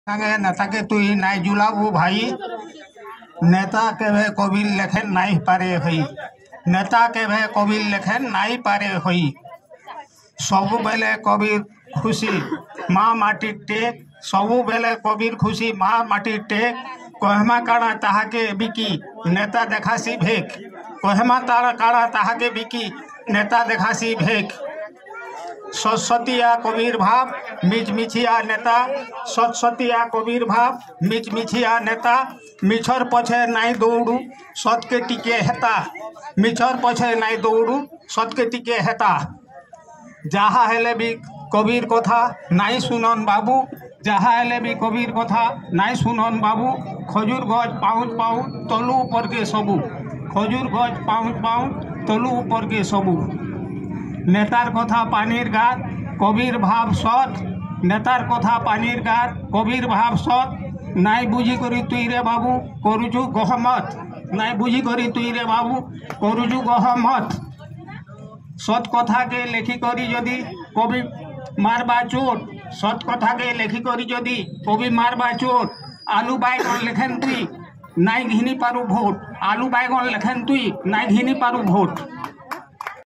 संगे नेता के तुई नाई जुलाबू भाई नेता के भे कबीर लेखेन नाई पारे हई नेता के भे कबीर लेखेन नाई पारे हई सबु बेले कबीर खुशी माँ माटी टेक सबु बेले कबीर खुशी माँ माटी टेक कहमा काड़ा ताहाके बिकी नेता देखासी भेक कहमा तारा काड़ा ताहाके बिकी नेता देखासी भेक सरस्वतिया कबीर भाव मिचमिचिया नेता सरस्वतिया कबीर भाव मिचमिचिया नेता मिछर पछे नाई दौड़ू सत के टिके हेता मिछर पछे नाई दौड़ू सत के टिके हेता जहा हेले भी कबीर कथा नाई सुनन बाबू जहा हेले भी कबीर कथा नाई सुनन बाबू खजूर गज पाउच पाउच तलू ऊपर के सबू खजूर गज पाउच पाउच तलू ऊपर के सबू नेतार कथा पानीर गात कबीर भाव सत नेतार कथा पानीर गात कबीर भाव सत नाई बुझी करी तुई रे बाबू करुचु गहमत नाई बुझी करी तुई रे बाबू करुचु गहमत सत कथा के लेखी करी जदि कवि मारबा चोट सत कथा के लेखी करी जदि कवि मारबा चोट आलू बैगन लेखेन तुई नाई घिनी पारू भोट आलू बैगन लेखेन तुई नाई घिनी पारू भोट।